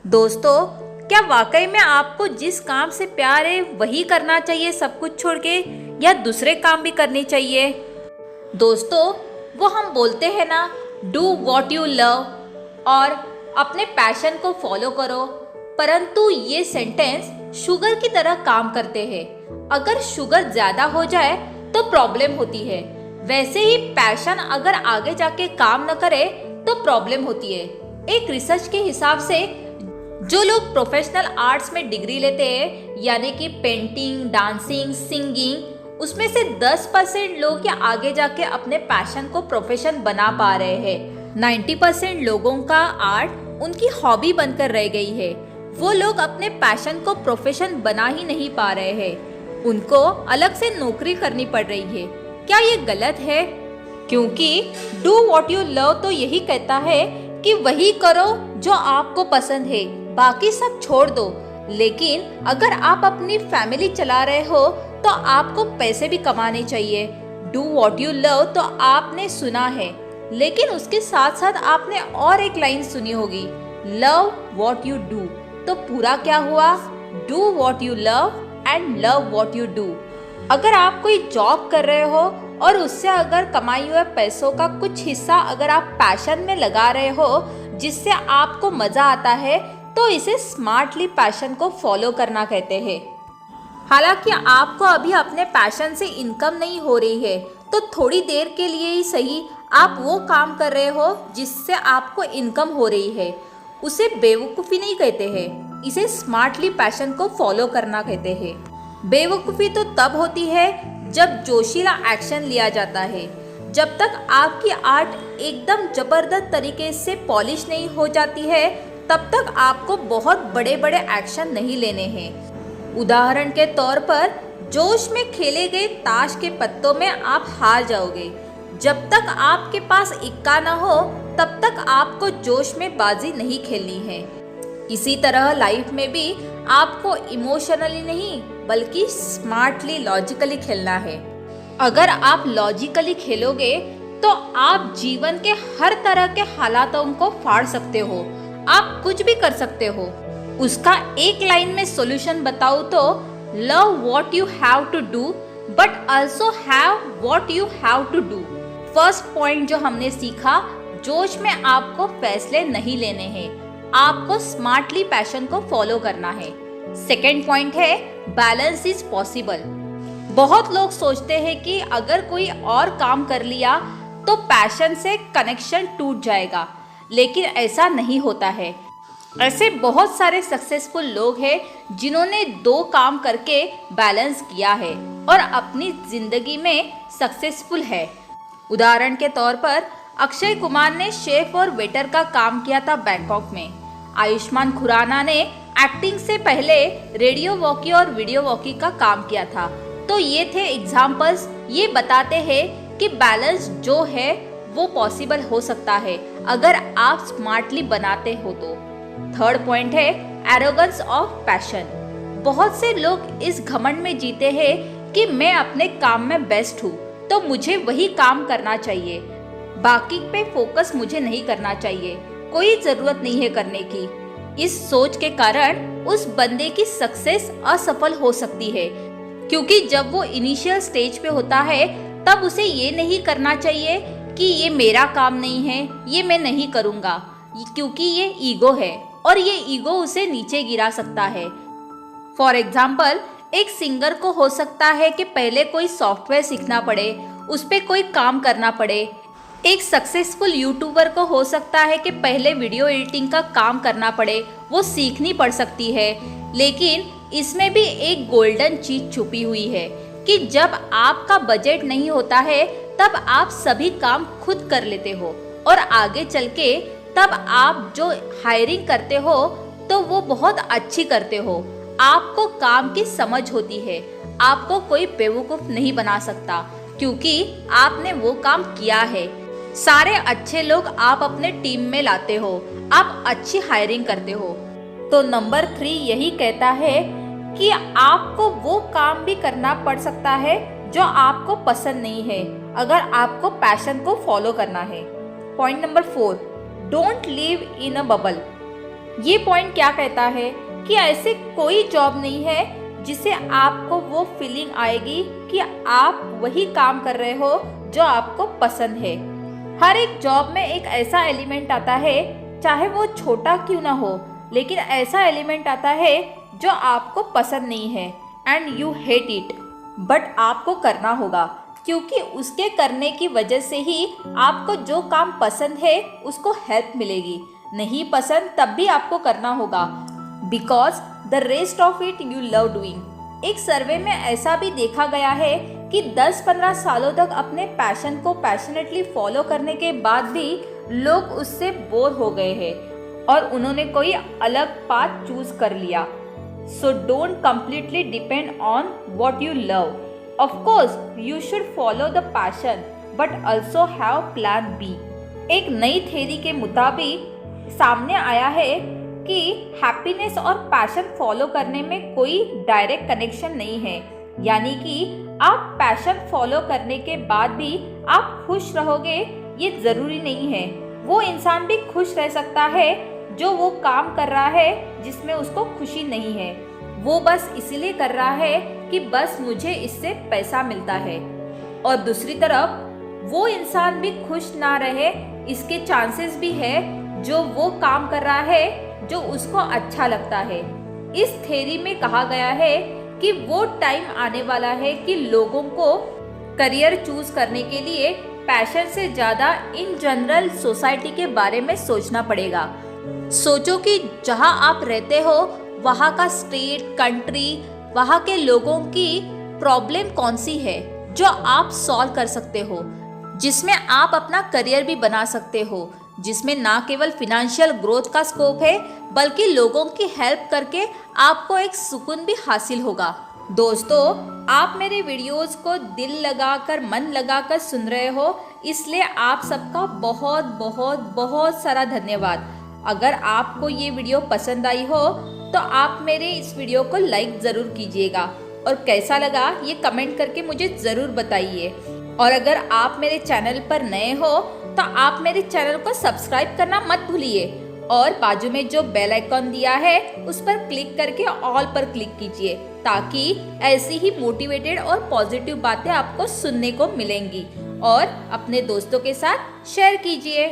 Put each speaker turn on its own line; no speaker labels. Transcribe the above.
दोस्तों, क्या वाकई में आपको जिस काम से प्यार है वही करना चाहिए सब कुछ छोड़ के, या दूसरे काम भी करने चाहिए? दोस्तों, वो हम बोलते हैं ना, डू वॉट यू लव और अपने पैशन को फॉलो करो, परंतु ये सेंटेंस शुगर की तरह काम करते हैं। अगर शुगर ज्यादा हो जाए तो प्रॉब्लम होती है, वैसे ही पैशन अगर आगे जाके काम न करे तो प्रॉब्लम होती है। एक रिसर्च के हिसाब से जो लोग प्रोफेशनल आर्ट्स में डिग्री लेते हैं, यानी कि पेंटिंग, डांसिंग, सिंगिंग, उसमें से 10% लोग या आगे जाके अपने पैशन को प्रोफेशन बना पा रहे हैं। 90% लोगों का आर्ट उनकी हॉबी बनकर रह गई है। वो लोग अपने पैशन को प्रोफेशन बना ही नहीं पा रहे हैं, उनको अलग से नौकरी करनी पड़ रही है। क्या ये गलत है? क्योंकि डू वॉट यू लव तो यही कहता है कि वही करो जो आपको पसंद है, बाकी सब छोड़ दो। लेकिन अगर आप अपनी फैमिली चला रहे हो तो आपको पैसे भी कमाने चाहिए। डू वॉट यू लव तो आपने सुना है, लेकिन उसके साथ साथ आपने और एक लाइन सुनी होगी, लव वॉट यू डू। तो पूरा क्या हुआ? Do what you love and love what you do. अगर आप कोई जॉब कर रहे हो और उससे अगर कमाई हुए पैसों का कुछ हिस्सा अगर आप पैशन में लगा रहे हो जिससे आपको मजा आता है, तो इसे स्मार्टली पैशन को फॉलो करना कहते हैं। हालांकि आपको अभी अपने पैशन से इनकम नहीं हो रही है, तो थोड़ी देर के लिए ही सही आप वो काम कर रहे हो जिससे आपको इनकम हो रही है, उसे बेवकूफ़ी नहीं कहते हैं, इसे स्मार्टली पैशन को फॉलो करना कहते हैं। बेवकूफ़ी तो तब होती है जब जोशीला एक्शन लिया जाता है। जब तक आपकी आर्ट एकदम जबरदस्त तरीके से पॉलिश नहीं हो जाती है, तब तक आपको बहुत बड़े बड़े एक्शन नहीं लेने हैं। उदाहरण के तौर पर, जोश में खेले गए ताश के पत्तों में आप हार जाओगे। जब तक आपके पास इक्का न हो तब तक आपको जोश में बाजी नहीं खेलनी है। इसी तरह लाइफ में भी आपको इमोशनली नहीं बल्कि स्मार्टली, लॉजिकली खेलना है। अगर आप लॉजिकली खेलोगे तो आप जीवन के हर तरह के हालातों को फाड़ सकते हो, आप कुछ भी कर सकते हो। उसका एक लाइन में सॉल्यूशन बताऊं तो, love what you have to do but also have what you have to do. First point जो हमने सीखा, जोश में आपको फैसले नहीं लेने हैं, आपको स्मार्टली पैशन को फॉलो करना है। सेकेंड पॉइंट है, बैलेंस इज पॉसिबल। बहुत लोग सोचते हैं कि अगर कोई और काम कर लिया तो पैशन से कनेक्शन टूट जाएगा, लेकिन ऐसा नहीं होता है। ऐसे बहुत सारे सक्सेसफुल लोग हैं जिन्होंने 2 काम करके बैलेंस किया है और अपनी जिंदगी में सक्सेसफुल है। उदाहरण के तौर पर, अक्षय कुमार ने शेफ और वेटर का काम किया था बैंकॉक में। आयुष्मान खुराना ने एक्टिंग से पहले रेडियो वॉकी और वीडियो वॉकी का काम किया था। तो ये थे एग्जाम्पल्स, ये बताते हैं कि बैलेंस जो है वो पॉसिबल हो सकता है अगर आप स्मार्टली बनाते हो तो। थर्ड पॉइंट है, एरोगेंस ऑफ पैशन। बहुत से लोग इस घमंड में जीते हैं कि मैं अपने काम में बेस्ट हूँ तो मुझे वही काम करना चाहिए, बाकी पे फोकस मुझे नहीं करना चाहिए, कोई जरूरत नहीं है करने की। इस सोच के कारण उस बंदे की सक्सेस असफल हो सकती है, क्योंकि जब वो इनिशियल स्टेज पे होता है तब उसे ये नहीं करना चाहिए कि ये मेरा काम नहीं है, ये मैं नहीं करूँगा, क्योंकि ये ईगो है और ये ईगो उसे नीचे गिरा सकता है। फॉर एग्जाम्पल, एक सिंगर को हो सकता है कि पहले कोई सॉफ्टवेयर सीखना पड़े, उस पर कोई काम करना पड़े। एक सक्सेसफुल यूट्यूबर को हो सकता है कि पहले वीडियो एडिटिंग का काम करना पड़े, वो सीखनी पड़ सकती है। लेकिन इसमें भी एक गोल्डन चीज छुपी हुई है कि जब आपका बजट नहीं होता है तब आप सभी काम खुद कर लेते हो, और आगे चल के तब आप जो हायरिंग करते हो तो वो बहुत अच्छी करते हो। आपको काम की समझ होती है, आपको कोई बेवकूफ़ नहीं बना सकता, क्योंकि आपने वो काम किया है। सारे अच्छे लोग आप अपने टीम में लाते हो, आप अच्छी हायरिंग करते हो। तो नंबर 3 यही कहता है कि आपको वो काम भी करना पड़ सकता है जो आपको पसंद नहीं है, अगर आपको पैशन को फॉलो करना है। Point number 4, don't live in a bubble. ये पॉइंट क्या कहता है कि ऐसे कोई जॉब नहीं है जिसे आपको वो फीलिंग आएगी कि आप वही काम कर रहे हो जो आपको पसंद है। हर एक जॉब में एक ऐसा एलिमेंट आता है, चाहे वो छोटा क्यों ना हो, लेकिन ऐसा एलिमेंट आता है जो आपको पसंद नहीं है and you hate it, but आपको करना होगा क्योंकि उसके करने की वजह से ही आपको जो काम पसंद है उसको हेल्प मिलेगी। नहीं पसंद तब भी आपको करना होगा, because the rest of it you love doing. एक सर्वे में ऐसा भी देखा गया है कि 10-15 सालों तक अपने पैशन को पैशनेटली फॉलो करने के बाद भी लोग उससे बोर हो गए हैं और उन्होंने कोई अलग पाथ चूज कर लिया। So don't completely depend on what you love. Of course you should follow the passion but also have plan B. एक नई थ्योरी के मुताबिक सामने आया है कि हैप्पीनेस और पैशन फॉलो करने में कोई डायरेक्ट कनेक्शन नहीं है, यानी कि आप पैशन फॉलो करने के बाद भी आप खुश रहोगे ये ज़रूरी नहीं है। वो इंसान भी खुश रह सकता है जो वो काम कर रहा है जिसमें उसको खुशी नहीं है, वो बस इसलिए कर रहा है कि बस मुझे इससे पैसा मिलता है। और दूसरी तरफ वो इंसान भी खुश ना रहे इसके चांसेस भी है जो वो काम कर रहा है जो उसको अच्छा लगता है। इस थ्योरी में कहा गया है कि वो टाइम आने वाला है कि लोगों को करियर चूज करने के लिए पैशन से ज़्यादा इन जनरल सोसाइटी के बारे में सोचना पड़ेगा। सोचो कि जहाँ आप रहते हो वहाँ का स्टेट, कंट्री, वहाँ के लोगों की प्रॉब्लम कौन सी है जो आप सॉल्व कर सकते हो, जिसमें आप अपना करियर भी बना सकते हो, जिसमें ना केवल फिनेंशियल ग्रोथ का स्कोप है बल्कि लोगों की हेल्प करके आपको एक सुकून भी हासिल होगा। दोस्तों, आप मेरे वीडियोस को दिल लगाकर, मन लगाकर सुन रहे हो, इसलिए आप सबका बहुत बहुत बहुत सारा धन्यवाद। अगर आपको ये वीडियो पसंद आई हो तो आप मेरे इस वीडियो को लाइक ज़रूर कीजिएगा और कैसा लगा ये कमेंट करके मुझे ज़रूर बताइए। और अगर आप मेरे चैनल पर नए हो तो आप मेरे चैनल को सब्सक्राइब करना मत भूलिए और बाजू में जो बेल आइकॉन दिया है उस पर क्लिक करके ऑल पर क्लिक कीजिए ताकि ऐसी ही मोटिवेटेड और पॉजिटिव बातें आपको सुनने को मिलेंगी। और अपने दोस्तों के साथ शेयर कीजिए।